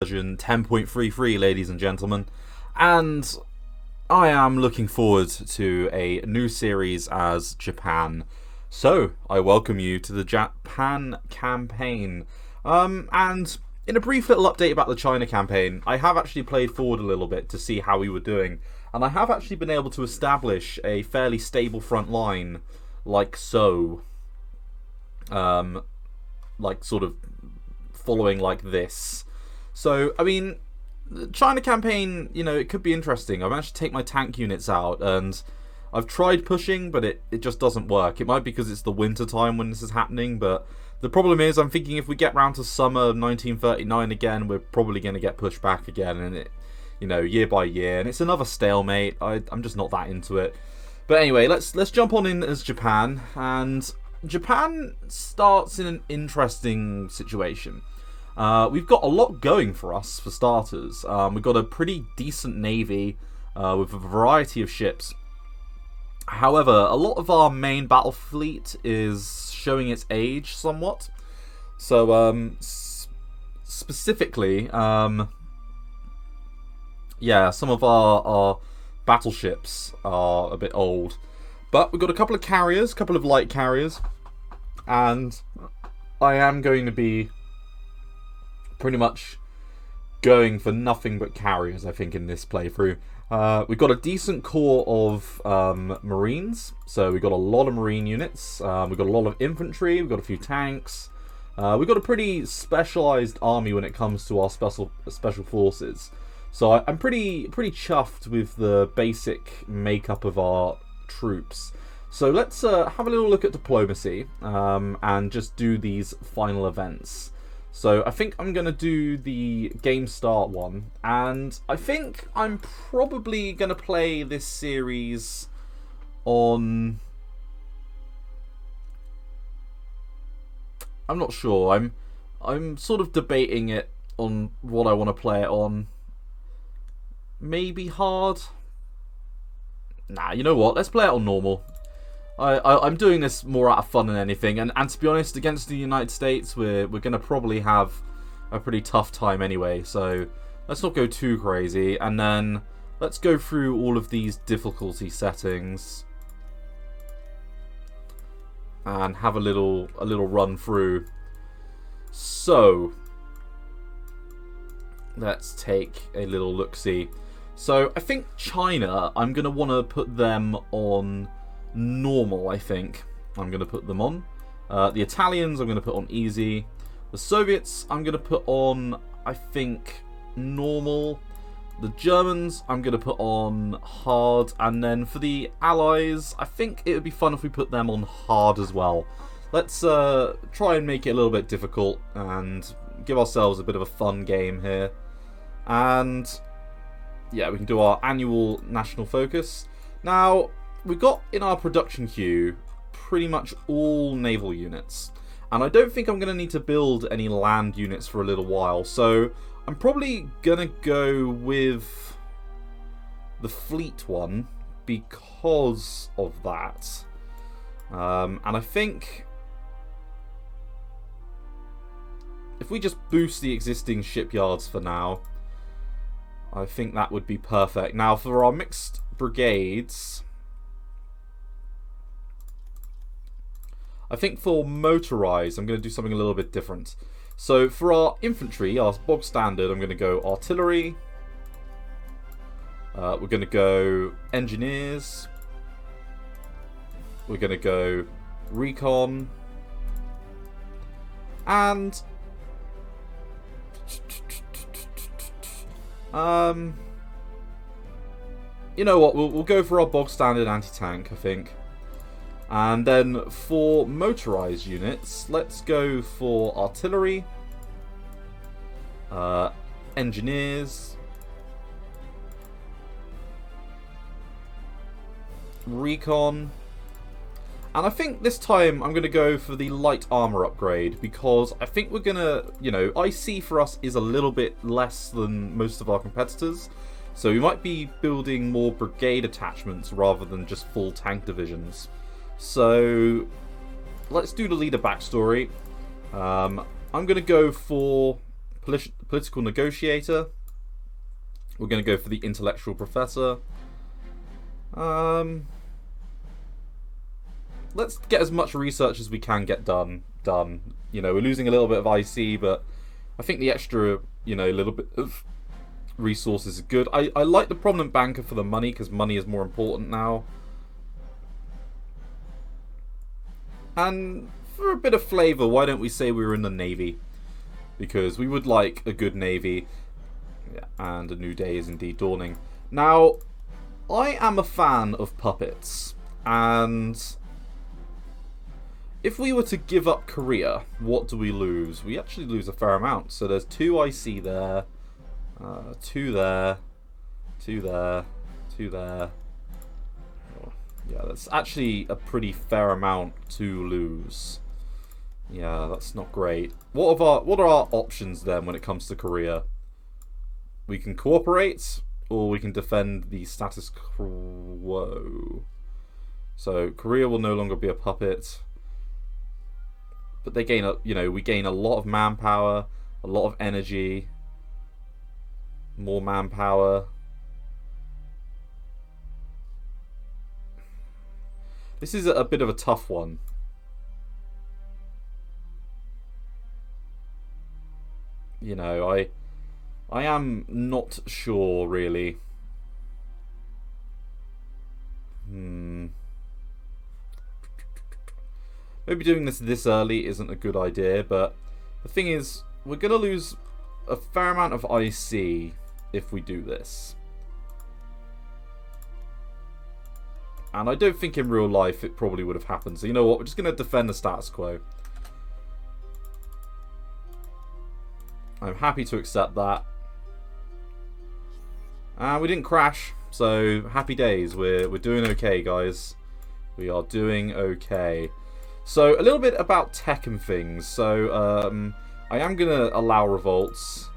version 10.33, ladies and gentlemen, and I am looking forward to a new series as Japan. So, I welcome you to the Japan campaign. And in a brief little update about the China campaign, I have actually played forward a little bit to see how we were doing, and I have actually been able to establish a fairly stable front line, like so. Like sort of following like this. So, I mean, the China campaign, you know, it could be interesting. I've managed to take my tank units out, and I've tried pushing, but it just doesn't work. It might be because it's the winter time when this is happening, but the problem is I'm thinking if we get round to summer 1939 again, we're probably going to get pushed back again, and it, you know, year by year, and it's another stalemate. I'm just not that into it. But anyway, let's jump on in as Japan, and Japan starts in an interesting situation. We've got a lot going for us, for starters. We've got a pretty decent navy with a variety of ships. However, a lot of our main battle fleet is showing its age somewhat. So, specifically, yeah, some of our battleships are a bit old. But we've got a couple of carriers, a couple of light carriers, and I am going to be pretty much going for nothing but carriers, I think, in this playthrough. We've got a decent core of marines, so we've got a lot of marine units, we've got a lot of infantry, we've got a few tanks, we've got a pretty specialised army when it comes to our special forces. So I'm pretty chuffed with the basic makeup of our troops. So let's have a little look at diplomacy and just do these final events. So I think I'm going to do the game start one, and I think I'm probably going to play this series on... I'm not sure. I'm sort of debating it on what I want to play it on. Maybe hard? Nah, you know what? Let's play it on normal. I'm doing this more out of fun than anything, and to be honest, against the United States, we're going to probably have a pretty tough time anyway, so let's not go too crazy, and then let's go through all of these difficulty settings and have a little run through. So, let's take a little look-see. So, I think China, I'm going to want to put them on normal, I think. I'm going to put them on. The Italians, I'm going to put on easy. The Soviets, I'm going to put on, I think, normal. The Germans, I'm going to put on hard. And then for the Allies, I think it would be fun if we put them on hard as well. Let's try and make it a little bit difficult and give ourselves a bit of a fun game here. And yeah, we can do our annual national focus. Now, we've got in our production queue pretty much all naval units. And I don't think I'm going to need to build any land units for a little while. So I'm probably going to go with the fleet one because of that. And I think if we just boost the existing shipyards for now, I think that would be perfect. Now, for our mixed brigades, I think for motorized, I'm going to do something a little bit different. So for our infantry, our bog standard, I'm going to go artillery. We're going to go engineers. We're going to go recon. And you know what, we'll go for our bog standard anti-tank, I think. And then for motorized units, let's go for artillery, engineers, recon, and I think this time I'm going to go for the light armor upgrade, because I think we're going to, you know, IC for us is a little bit less than most of our competitors, so we might be building more brigade attachments rather than just full tank divisions. So let's do the leader backstory. I'm going to go for political negotiator. We're going to go for the intellectual professor. Let's get as much research as we can get done. You know, we're losing a little bit of IC, but I think the extra, you know, little bit of resources is good. I like the prominent banker for the money, because money is more important now. And for a bit of flavour, why don't we say we were in the Navy? Because we would like a good Navy. Yeah, and a new day is indeed dawning. Now, I am a fan of puppets. And if we were to give up Korea, what do we lose? We actually lose a fair amount. So there's 2 IC there. 2 there. 2 there. 2 there. Yeah, that's actually a pretty fair amount to lose. Yeah, that's not great. What are our options then when it comes to Korea? We can cooperate, or we can defend the status quo. So Korea will no longer be a puppet, but they gain we gain a lot of manpower, a lot of energy, more manpower. This is a bit of a tough one. You know, I am not sure, really. Maybe doing this early isn't a good idea, but the thing is, we're going to lose a fair amount of IC if we do this. And I don't think in real life it probably would have happened. So you know what? We're just going to defend the status quo. I'm happy to accept that. And we didn't crash. So happy days. We're doing okay, guys. We are doing okay. So a little bit about tech and things. So I am going to allow revolts.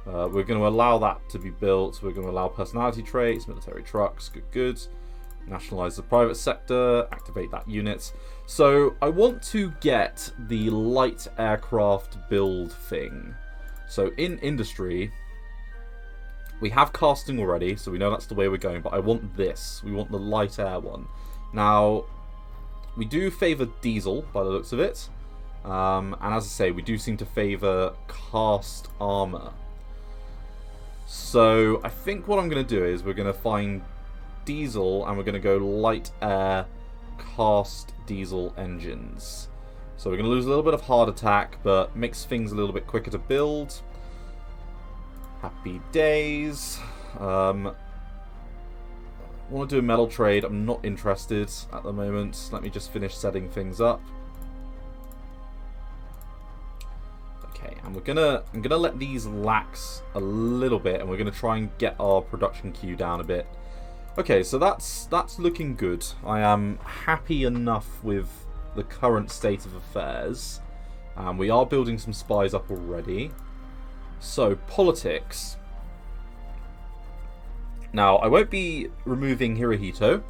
We're going to allow that to be built. We're going to allow personality traits, military trucks, good. Nationalize the private sector, activate that unit. So I want to get the light aircraft build thing. So in industry, we have casting already, so we know that's the way we're going, but I want this. We want the light air one. Now, we do favour diesel by the looks of it. And as I say, we do seem to favour cast armour. So I think what I'm going to do is we're going to find diesel and we're going to go light air cast diesel engines. So we're going to lose a little bit of hard attack, but makes things a little bit quicker to build. Happy days. Want to do a metal trade. I'm not interested at the moment. Let me just finish setting things up. Okay, and I'm gonna let these lax a little bit, and we're gonna try and get our production queue down a bit. Okay, so that's looking good. I am happy enough with the current state of affairs. We are building some spies up already. So, politics. Now, I won't be removing Hirohito,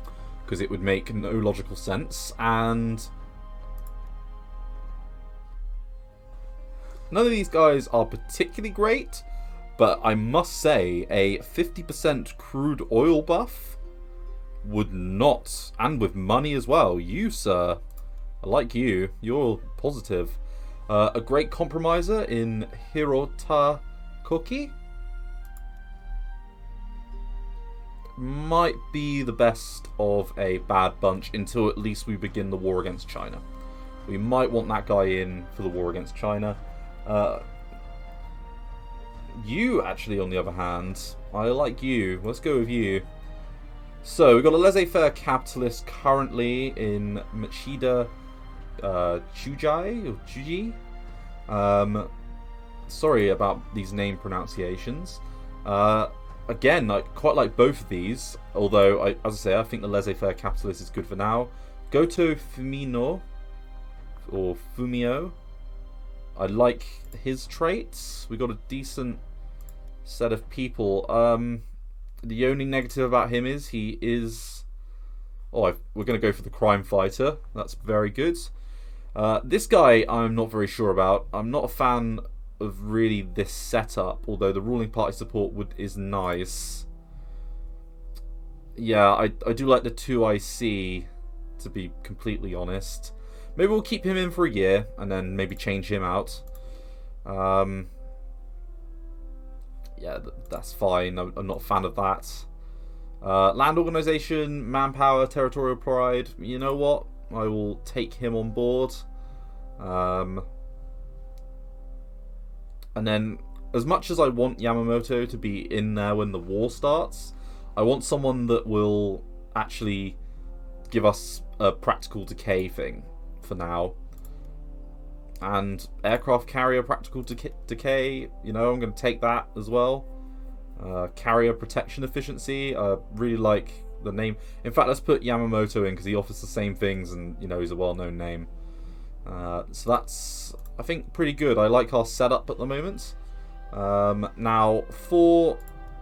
because it would make no logical sense, and none of these guys are particularly great, but I must say a 50% crude oil buff would not, and with money as well. You, sir, I like you. You're positive. A great compromiser in Hirota Koki might be the best of a bad bunch until at least we begin the war against China. We might want that guy in for the war against China. You, actually, on the other hand, I like you. Let's go with you. So, we've got a laissez-faire capitalist currently in Machida Chujai or Chuji. Sorry about these name pronunciations. Again, I quite like both of these, although, as I say, I think the laissez-faire capitalist is good for now. Goto Fumino, or Fumio. I like his traits. We got a decent set of people. The only negative about him is he is... Oh, we're going to go for the crime fighter. That's very good. This guy I'm not very sure about. I'm not a fan of really this setup, although the ruling party support is nice. Yeah, I do like the 2IC, to be completely honest. Maybe we'll keep him in for a year, and then maybe change him out. Yeah, that's fine. I'm not a fan of that. Land organization, manpower, territorial pride. You know what? I will take him on board. And then, as much as I want Yamamoto to be in there when the war starts, I want someone that will actually give us a practical decay thing for now. And aircraft carrier practical decay, you know, I'm going to take that as well. Carrier protection efficiency, I really like the name. In fact, let's put Yamamoto in because he offers the same things and, you know, he's a well-known name. So that's, I think, pretty good. I like our setup at the moment. Now, for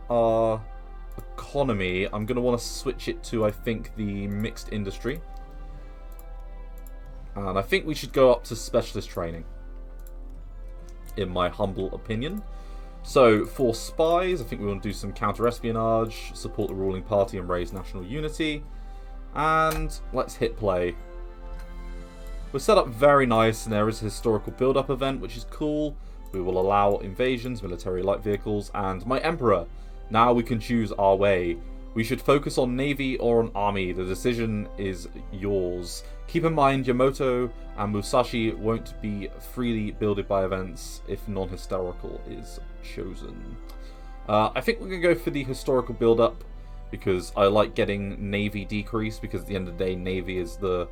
our economy, I'm going to want to switch it to, I think, the mixed industry. And I think we should go up to specialist training, in my humble opinion. So, for spies, I think we want to do some counter-espionage, support the ruling party and raise national unity. And let's hit play. We're set up very nice, and there is a historical build-up event, which is cool. We will allow invasions, military light vehicles, and my Emperor. Now we can choose our way. We should focus on Navy or on Army. The decision is yours. Keep in mind, Yamamoto and Musashi won't be freely builded by events if non-historical is chosen. I think we're going to go for the historical build-up because I like getting Navy decrease, because at the end of the day, Navy is going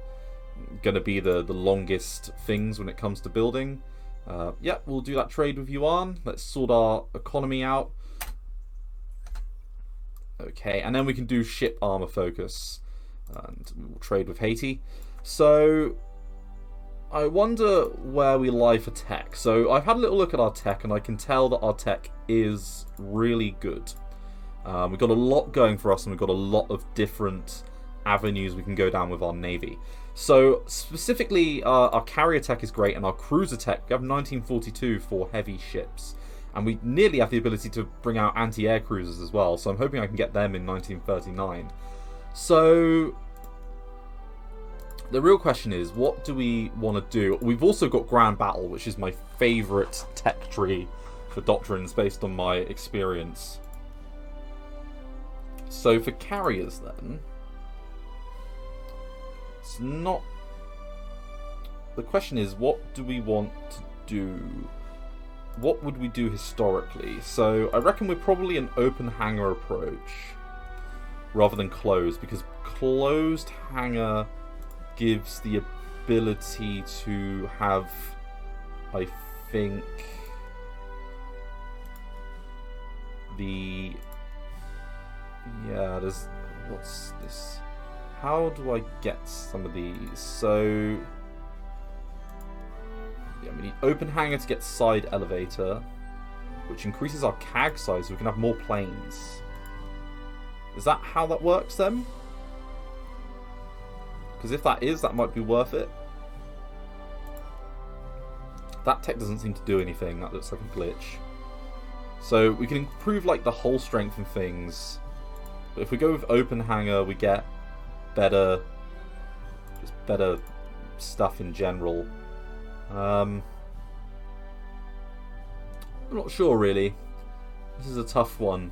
to be the longest things when it comes to building. Yeah, we'll do that trade with Yuan. Let's sort our economy out. Okay, and then we can do ship armor focus, and we'll trade with Haiti. So, I wonder where we lie for tech. So, I've had a little look at our tech, and I can tell that our tech is really good. We've got a lot going for us, and we've got a lot of different avenues we can go down with our Navy. So, specifically, our carrier tech is great, and our cruiser tech, we have 1942 for heavy ships. And we nearly have the ability to bring out anti-air cruisers as well, so I'm hoping I can get them in 1939. So, the real question is, what do we want to do? We've also got Grand Battle, which is my favourite tech tree for doctrines based on my experience. So, for carriers then, it's not... The question is, what do we want to do? What would we do historically? So I reckon we're probably an open hangar approach rather than closed, because closed hangar gives the ability to have, I think, the... Yeah, there's... What's this? How do I get some of these? So... Yeah, we need open hangar to get side elevator, which increases our CAG size so we can have more planes. Is that how that works then? Because if that is, that might be worth it. That tech doesn't seem to do anything. That looks like a glitch. So we can improve like the hull strength and things. But if we go with open hangar, we get better, just better stuff in general. I'm not sure really. This is a tough one.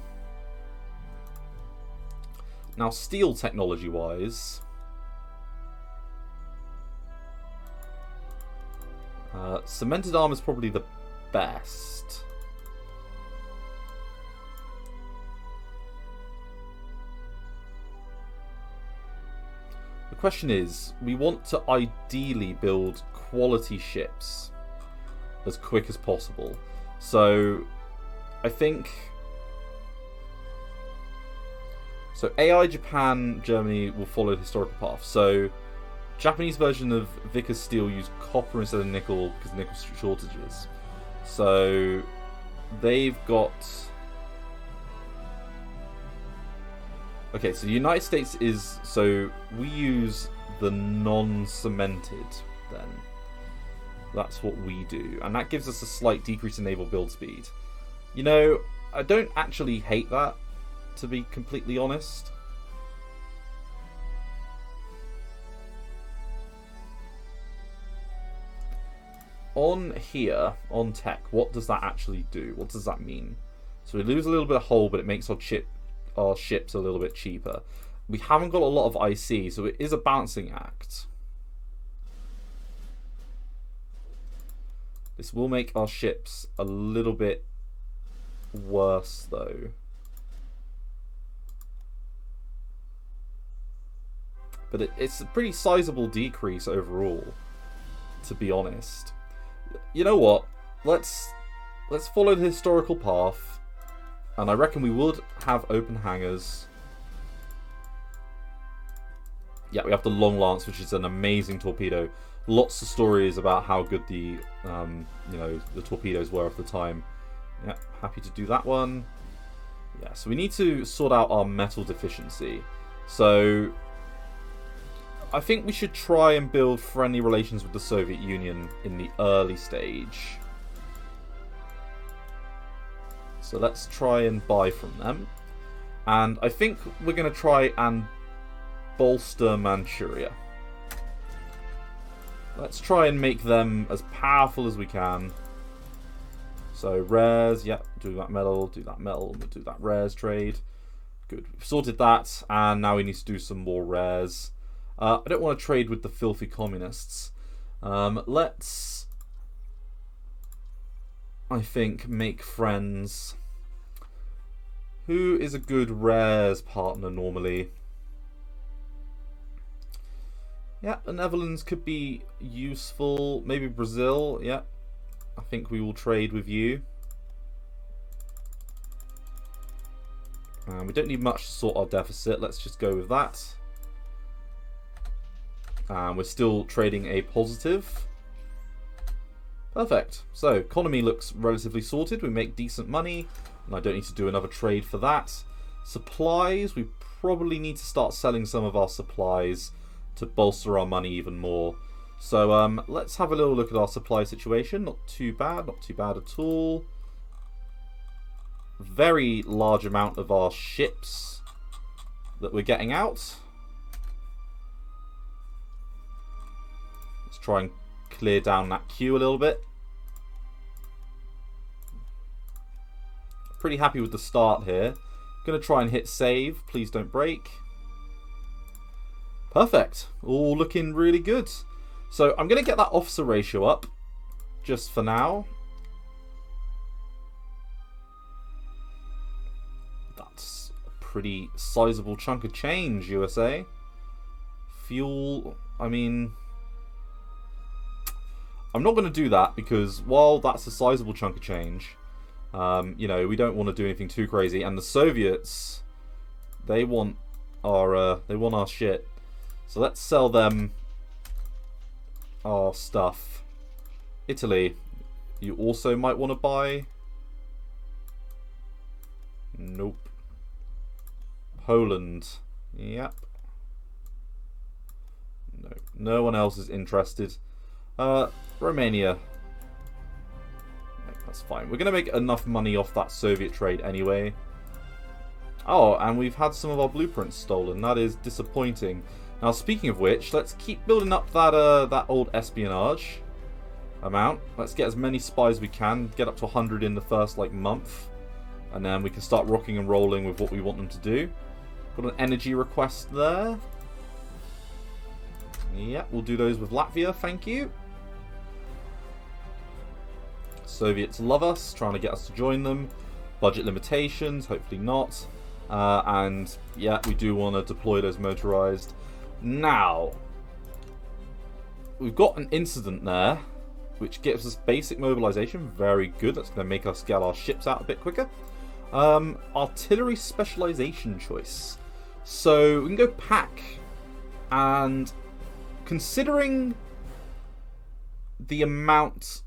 Now, steel technology wise, cemented armor is probably the best. The question is, we want to ideally build quality ships as quick as possible. So, I think... So, AI, Japan, Germany will follow the historical path. So, Japanese version of Vickers steel use copper instead of nickel because of nickel shortages. So, they've got... Okay, so the United States is... So, we use the non-cemented, then. That's what we do. And that gives us a slight decrease in naval build speed. You know, I don't actually hate that, to be completely honest. On here, on tech, what does that actually do? What does that mean? So we lose a little bit of hull, but it makes our ships a little bit cheaper. We haven't got a lot of IC, so it is a balancing act. This will make our ships a little bit worse, though. But it's a pretty sizable decrease overall, to be honest. You know what? Let's follow the historical path, and I reckon we would have open hangars. Yeah, we have the Long Lance, which is an amazing torpedo. Lots of stories about how good the you know, the torpedoes were at the time. Yeah, happy to do that one. Yeah, so we need to sort out our metal deficiency. So I think we should try and build friendly relations with the Soviet Union in the early stage. So let's try and buy from them. And I think we're going to try and bolster Manchuria. Let's try and make them as powerful as we can. So rares, yeah, do that metal, we'll do that rares trade. Good, we've sorted that, and now we need to do some more rares. I don't want to trade with the filthy communists. Let's, I think, make friends. Who is a good rares partner normally? Yeah, the Netherlands could be useful. Maybe Brazil, yeah. I think we will trade with you. We don't need much to sort our deficit. Let's just go with that. We're still trading a positive. Perfect. So, economy looks relatively sorted. We make decent money. And I don't need to do another trade for that. Supplies. We probably need to start selling some of our supplies to bolster our money even more. So let's have a little look at our supply situation. Not too bad at all. Very large amount of our ships that we're getting out. Let's try and clear down that queue a little bit. Pretty happy with the start here. Gonna try and hit save. Please don't break. Perfect. All looking really good. So I'm going to get that officer ratio up just for now. That's a pretty sizable chunk of change, USA. Fuel, I mean, I'm not going to do that because while that's a sizable chunk of change, you know, we don't want to do anything too crazy. And the Soviets, they want our shit. So let's sell them our stuff. Italy, you also might want to buy. Nope. Poland, yep. No, no one else is interested. Romania. No, that's fine. We're going to make enough money off that Soviet trade anyway. Oh, and we've had some of our blueprints stolen. That is disappointing. Now, speaking of which, let's keep building up that old espionage amount. Let's get as many spies as we can. Get up to 100 in the first, like, month. And then we can start rocking and rolling with what we want them to do. Got an energy request there. Yeah, we'll do those with Latvia, thank you. Soviets love us, trying to get us to join them. Budget limitations, hopefully not. And, yeah, we do want to deploy those motorized. Now, we've got an incident there, which gives us basic mobilization. Very good. That's going to make us get our ships out a bit quicker. Artillery specialization choice. So we can go pack, and considering the amount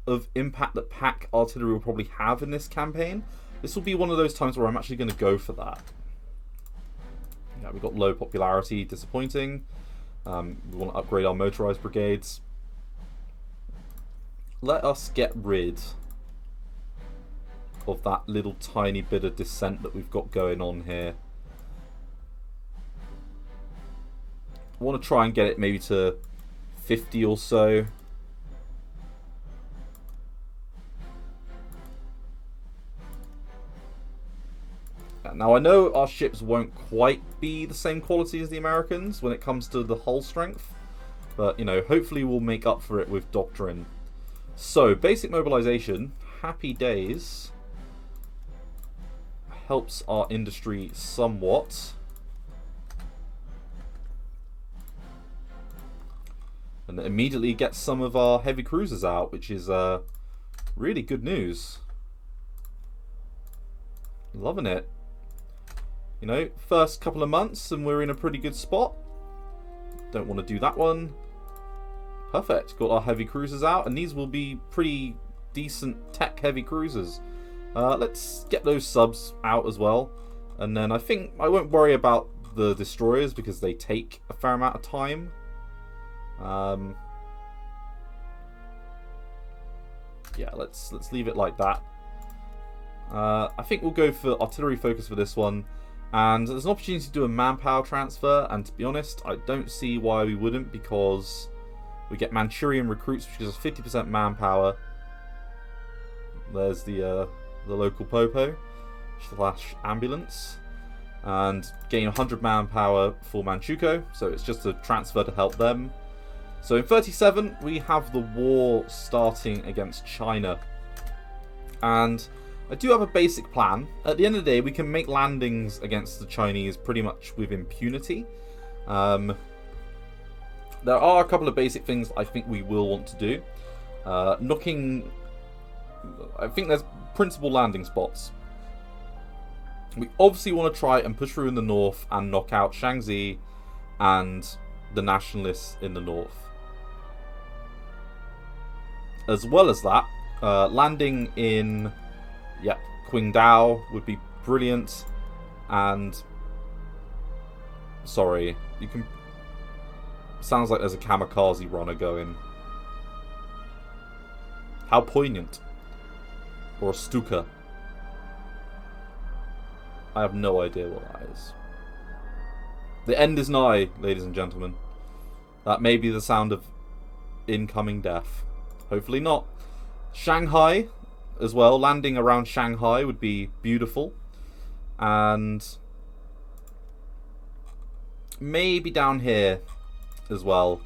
of impact that pack artillery will probably have in this campaign, this will be one of those times where I'm actually going to go for that. Yeah, we've got low popularity, disappointing. We want to upgrade our motorized brigades. let us get rid of that little tiny bit of dissent that we've got going on here. I want to try and get it maybe to 50 or so. Now I know our ships won't quite be the same quality as the Americans when it comes to the hull strength, but you know, hopefully we'll make up for it with doctrine. So basic mobilization, happy days, helps our industry somewhat. And immediately gets some of our heavy cruisers out, which is really good news. Loving it. You know, first couple of months and we're in a pretty good spot. Don't want to do that one. Perfect. Got our heavy cruisers out, and these will be pretty decent tech heavy cruisers. Let's get those subs out as well. And then I think I won't worry about the destroyers because they take a fair amount of time. Yeah, let's leave it like that. I think we'll go for artillery focus for this one. And there's an opportunity to do a manpower transfer, and to be honest, I don't see why we wouldn't, because we get Manchurian recruits, which gives us 50% manpower. There's the local popo / ambulance, and gain 100 manpower for Manchukuo, so it's just a transfer to help them. So in 37, we have the war starting against China, and I do have a basic plan. At the end of the day, we can make landings against the Chinese pretty much with impunity. There are a couple of basic things I think we will want to do. I think there's principal landing spots. We obviously want to try and push through in the north and knock out Shaanxi and the nationalists in the north. As well as that, landing in Qingdao would be brilliant. And sorry, you can. Sounds like there's a kamikaze runner going. How poignant. Or a Stuka. I have no idea what that is. The end is nigh, ladies and gentlemen. That may be the sound of incoming death. Hopefully not. Shanghai as well. Landing around Shanghai would be beautiful. And maybe down here as well.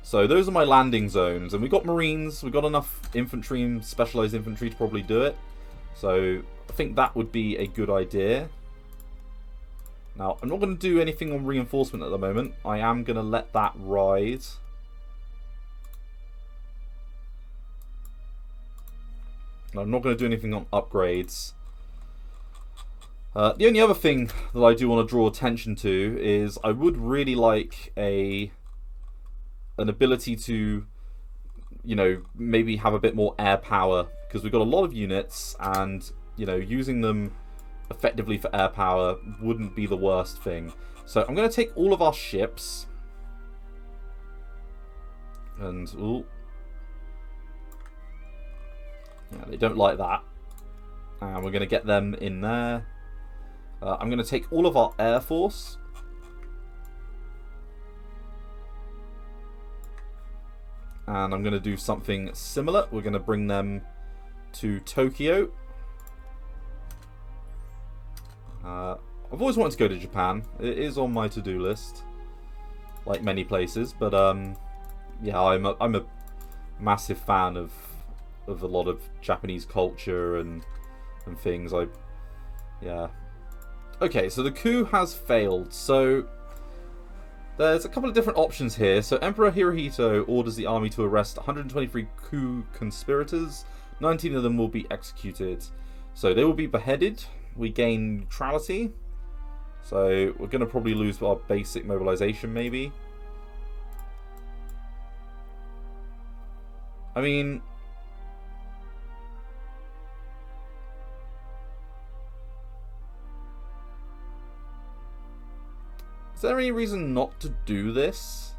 So those are my landing zones. And we've got Marines. We've got enough infantry and specialized infantry to probably do it. So I think that would be a good idea. Now, I'm not going to do anything on reinforcement at the moment. I am going to let that ride. I'm not going to do anything on upgrades. The only other thing that I do want to draw attention to is I would really like an ability to, you know, maybe have a bit more air power, because we've got a lot of units, and you know, using them effectively for air power wouldn't be the worst thing. So I'm going to take all of our ships and yeah, they don't like that. And we're going to get them in there. I'm going to take all of our air force. And I'm going to do something similar. We're going to bring them to Tokyo. I've always wanted to go to Japan. It is on my to-do list, like many places. But yeah, I'm a massive fan of a lot of Japanese culture and things. Yeah. Okay, so the coup has failed. So there's a couple of different options here. So Emperor Hirohito orders the army to arrest 123 coup conspirators. 19 of them will be executed. So they will be beheaded. We gain neutrality. So we're going to probably lose our basic mobilization, maybe. I mean, is there any reason not to do this?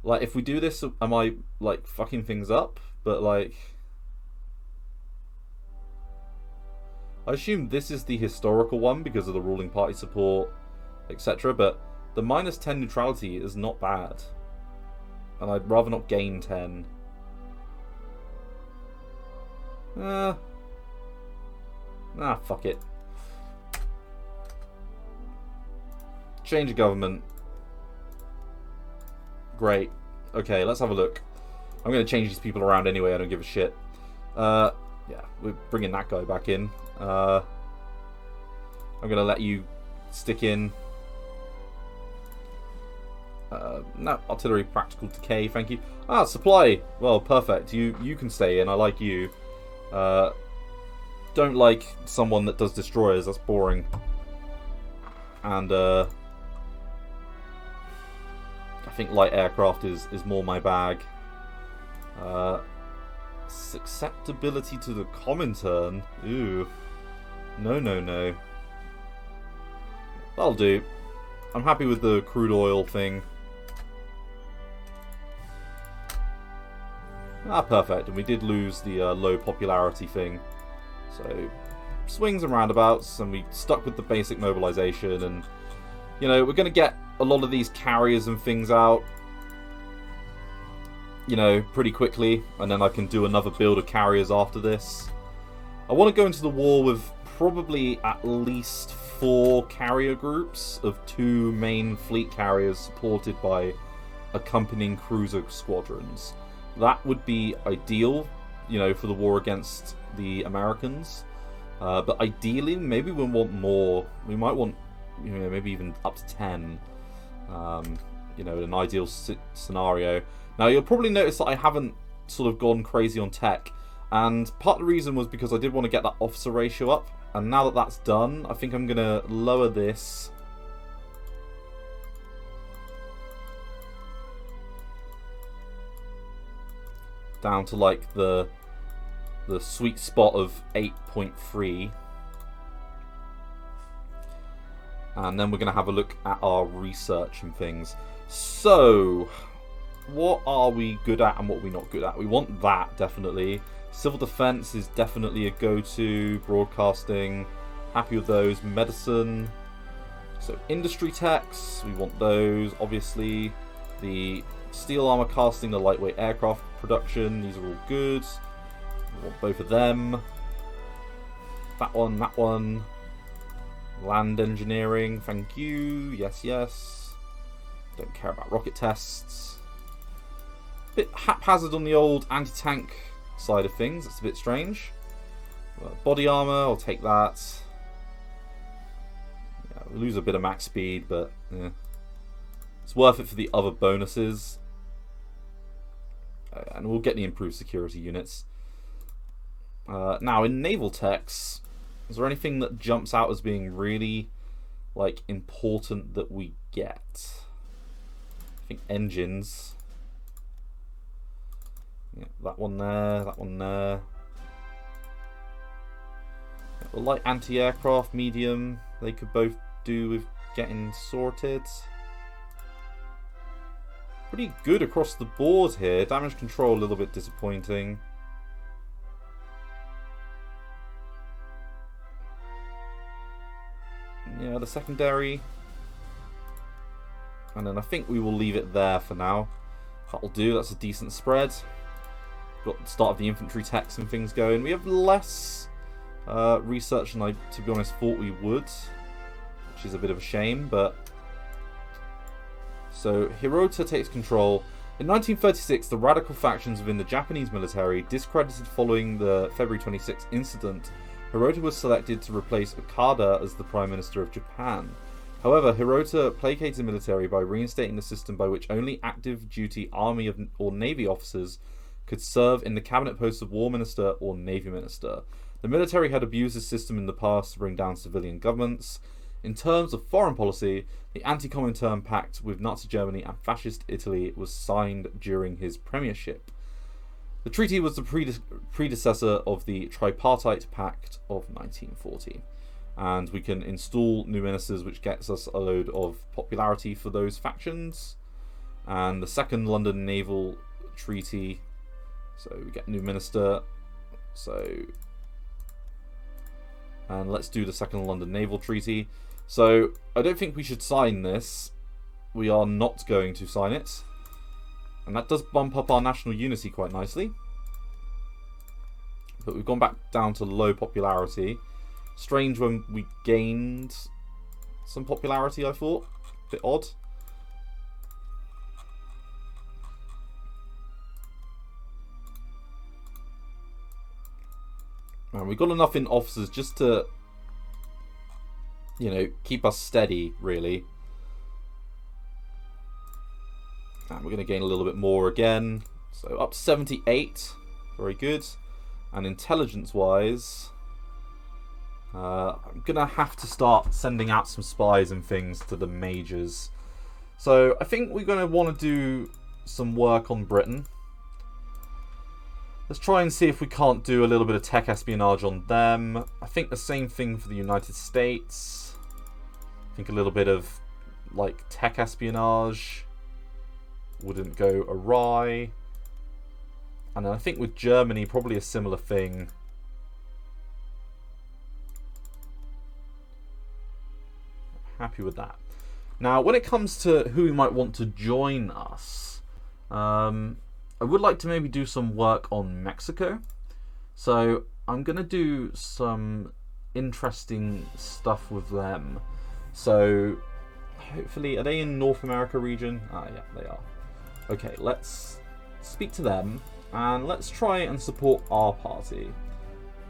Like, if we do this, am I, like, fucking things up? But, like... I assume this is the historical one because of the ruling party support, etc. But the -10 neutrality is not bad. And I'd rather not gain 10. Fuck it. Change of government. Great. Okay, let's have a look. I'm going to change these people around anyway, I don't give a shit. Yeah, we're bringing that guy back in. I'm going to let you stick in. No, artillery practical decay, thank you. Ah, supply. Well, perfect. You can stay in, I like you. Don't like someone that does destroyers, that's boring. And, I think light aircraft is more my bag. Susceptibility to the Comintern. Ooh. No. That'll do. I'm happy with the crude oil thing. Ah, perfect. And we did lose the low popularity thing. So, swings and roundabouts, and we stuck with the basic mobilization, and, you know, we're going to get a lot of these carriers and things out, you know, pretty quickly, and then I can do another build of carriers after this. I want to go into the war with probably at least 4 carrier groups of 2 main fleet carriers supported by accompanying cruiser squadrons. That would be ideal, you know, for the war against the Americans. But ideally, maybe we want more. We might want, you know, maybe even up to 10. You know, in an ideal scenario. Now, you'll probably notice that I haven't sort of gone crazy on tech. And part of the reason was because I did want to get that officer ratio up. And now that that's done, I think I'm going to lower this down to like the sweet spot of 8.3. And then we're going to have a look at our research and things. So, what are we good at and what are we not good at? We want that, definitely. Civil defense is definitely a go-to. Broadcasting, happy with those. Medicine. So, industry techs, we want those, obviously. The steel armor casting, the lightweight aircraft production, these are all good. We want both of them. That one. Land engineering, thank you. Yes. Don't care about rocket tests. Bit haphazard on the old anti-tank side of things. That's a bit strange. Body armor, I'll take that. Yeah, we'll lose a bit of max speed, but yeah. It's worth it for the other bonuses. And we'll get the improved security units. Now, in naval techs, is there anything that jumps out as being really, like, important that we get? I think engines. Yeah, that one there, that one there. The light anti-aircraft, medium, they could both do with getting sorted. Pretty good across the board here. Damage control a little bit disappointing. Yeah, the secondary. And then I think we will leave it there for now. That'll do, that's a decent spread. Got the start of the infantry techs and things going. We have less research than I, to be honest, thought we would. Which is a bit of a shame, but... So, Hirohito takes control. In 1936, the radical factions within the Japanese military, discredited following the February 26th incident, Hirohito was selected to replace Okada as the Prime Minister of Japan. However, Hirohito placated the military by reinstating the system by which only active duty Army or Navy officers could serve in the cabinet posts of War Minister or Navy Minister. The military had abused this system in the past to bring down civilian governments. In terms of foreign policy, the Anti-Comintern Pact with Nazi Germany and Fascist Italy was signed during his premiership. The treaty was the predecessor of the Tripartite Pact of 1940. And we can install new ministers, which gets us a load of popularity for those factions. And the Second London Naval Treaty. So we get new minister. And let's do the Second London Naval Treaty. So I don't think we should sign this. We are not going to sign it. And that does bump up our national unity quite nicely. But we've gone back down to low popularity. Strange when we gained some popularity, I thought. A bit odd. And we've got enough in officers just to, you know, keep us steady, really. And we're going to gain a little bit more again. So up to 78. Very good. And intelligence-wise, I'm going to have to start sending out some spies and things to the majors. So I think we're going to want to do some work on Britain. Let's try and see if we can't do a little bit of tech espionage on them. I think the same thing for the United States. I think a little bit of, like, tech espionage wouldn't go awry. And I think with Germany, probably a similar thing. Happy with that. Now, when it comes to who we might want to join us, I would like to maybe do some work on Mexico. So I'm going to do some interesting stuff with them. So hopefully, are they in North America region? Ah, yeah, they are. Okay, let's speak to them. And let's try and support our party.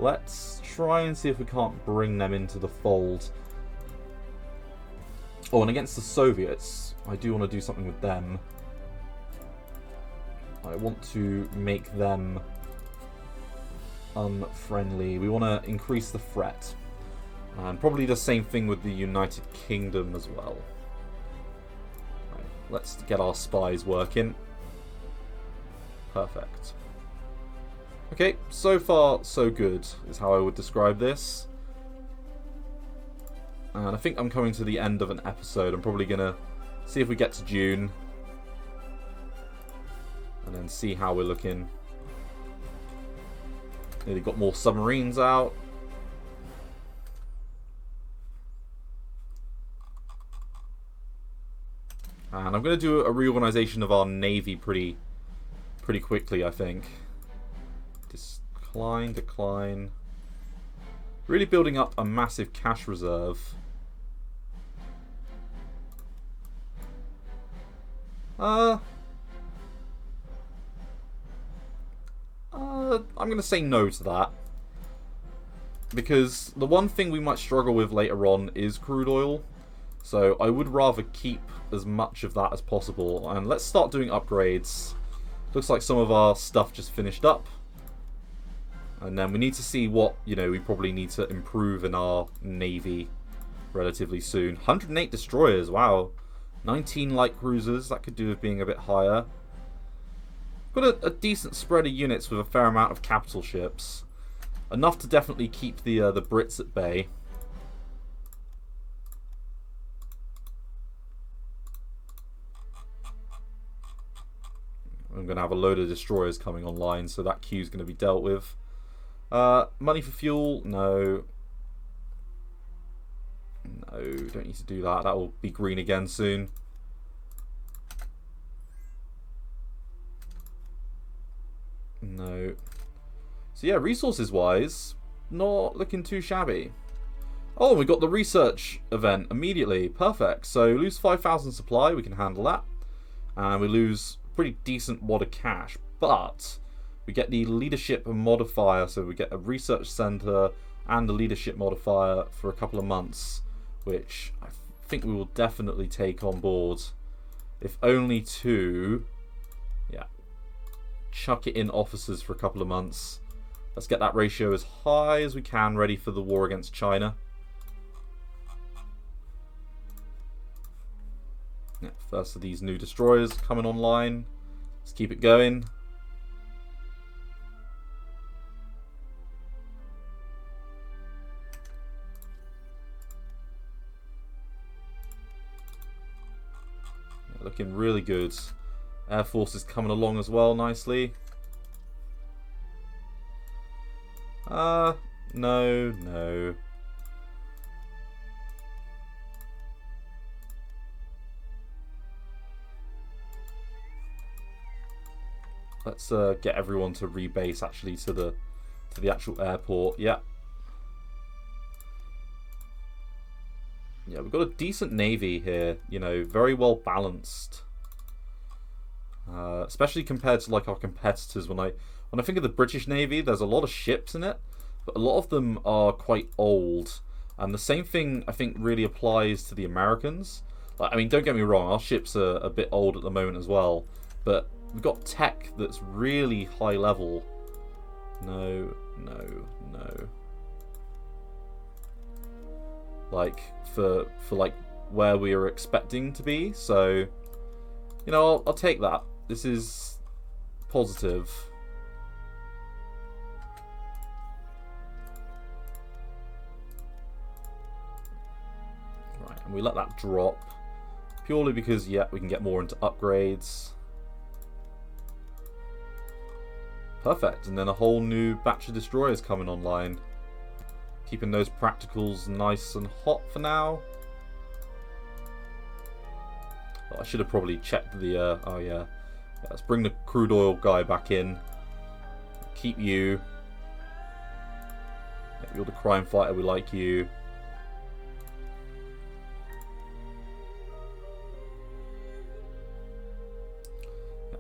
Let's try and see if we can't bring them into the fold. Oh, and against the Soviets, I do want to do something with them. I want to make them unfriendly. We want to increase the threat. And probably the same thing with the United Kingdom as well. Right, let's get our spies working. Perfect. Okay, so far so good is how I would describe this. And I think I'm coming to the end of an episode. I'm probably going to see if we get to June. And then see how we're looking. Nearly got more submarines out. And I'm going to do a reorganization of our navy pretty quickly, I think. Decline. Really building up a massive cash reserve. I'm going to say no to that. Because the one thing we might struggle with later on is crude oil. So I would rather keep as much of that as possible. And let's start doing upgrades. Looks like some of our stuff just finished up. And then we need to see what, you know, we probably need to improve in our navy relatively soon. 108 destroyers, wow. 19 light cruisers, that could do with being a bit higher. Got a decent spread of units with a fair amount of capital ships. Enough to definitely keep the Brits at bay. I'm going to have a load of destroyers coming online, so that queue's going to be dealt with. Money for fuel? No. No, don't need to do that. That will be green again soon. No. So yeah, resources-wise, not looking too shabby. Oh, we got the research event immediately. Perfect. So lose 5,000 supply, we can handle that. And we lose a pretty decent wad of cash. But we get the leadership modifier, so we get a research center and a leadership modifier for a couple of months, which I think we will definitely take on board. If only to, yeah, chuck it in officers for a couple of months. Let's get that ratio as high as we can, ready for the war against China. Yeah, first of these new destroyers coming online. Let's keep it going. Yeah, looking really good. Air Force is coming along as well nicely. No, no. Let's get everyone to rebase actually to the actual airport. Yeah. Yeah, we've got a decent navy here, you know, very well balanced. Especially compared to like our competitors. When I think of the British Navy, there's a lot of ships in it, but a lot of them are quite old. And the same thing I think really applies to the Americans. Like, I mean, don't get me wrong, our ships are a bit old at the moment as well, but we've got tech that's really high level. No, no, no. Like for like where we are expecting to be, so you know, I'll take that. This is positive. Right, and we let that drop purely because yeah, we can get more into upgrades. Perfect, and then a whole new batch of destroyers coming online. Keeping those practicals nice and hot for now. Oh, I should have probably checked the... oh, yeah. Let's bring the crude oil guy back in. Keep you. Yeah, you're the crime fighter. We like you.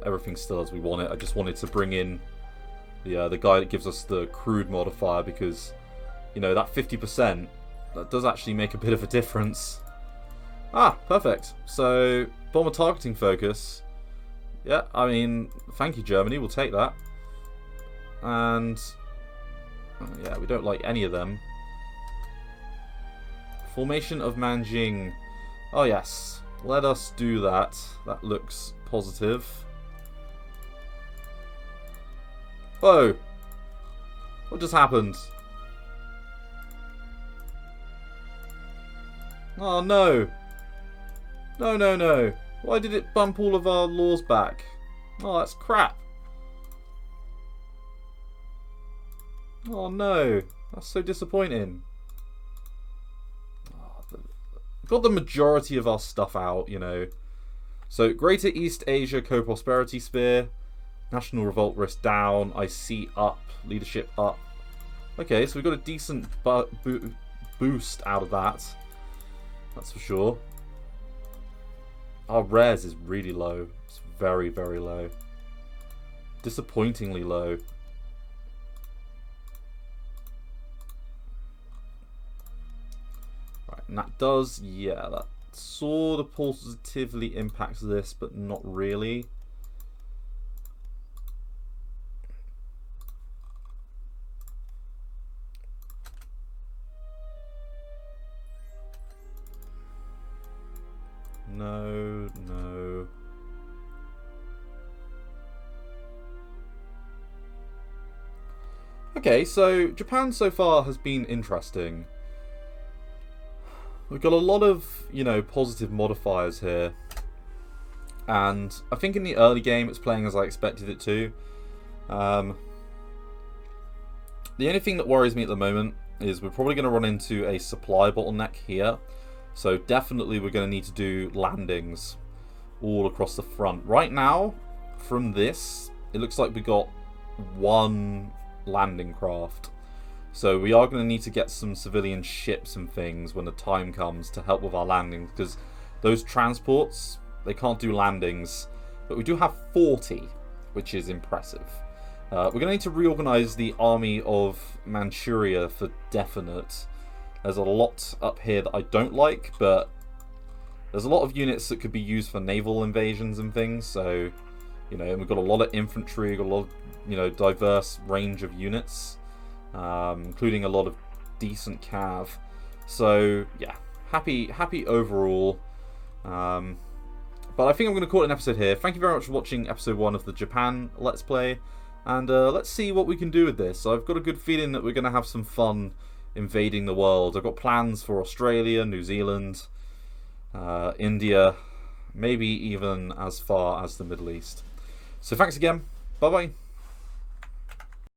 Everything's still as we want it. I just wanted to bring in the guy that gives us the crude modifier because... You know, that 50%, that does actually make a bit of a difference. Ah, perfect. So, bomber targeting focus. Yeah, I mean, thank you, Germany. We'll take that. And, yeah, we don't like any of them. Formation of Nanjing. Oh, yes. Let us do that. That looks positive. Whoa. What just happened? Oh no! No, no, no. Why did it bump all of our laws back? Oh, that's crap. Oh no. That's so disappointing. Oh, got the majority of our stuff out, you know. So, Greater East Asia Co-Prosperity Sphere. National Revolt Risk down. IC up. Leadership up. Okay, so we've got a decent boost out of that. That's for sure. Our res is really low. It's very, very low. Disappointingly low. Right, and that does, yeah, that sort of positively impacts this, but not really. No, no. Okay, so Japan so far has been interesting. We've got a lot of, you know, positive modifiers here. And I think in the early game it's playing as I expected it to. The only thing that worries me at the moment is we're probably going to run into a supply bottleneck here. So definitely we're going to need to do landings all across the front. Right now, from this, it looks like we got one landing craft. So we are going to need to get some civilian ships and things when the time comes to help with our landings. Because those transports, they can't do landings. But we do have 40, which is impressive. We're going to need to reorganize the army of Manchuria for definite. There's a lot up here that I don't like, but there's a lot of units that could be used for naval invasions and things. So, you know, and we've got a lot of infantry, we've got a lot of, you know, diverse range of units, including a lot of decent cav. So, yeah, happy overall. But I think I'm going to call it an episode here. Thank you very much for watching episode 1 of the Japan Let's Play. And let's see what we can do with this. I've got a good feeling that we're going to have some fun invading the world. I've got plans for Australia, New Zealand, India, maybe even as far as the Middle East. So thanks again. Bye-bye.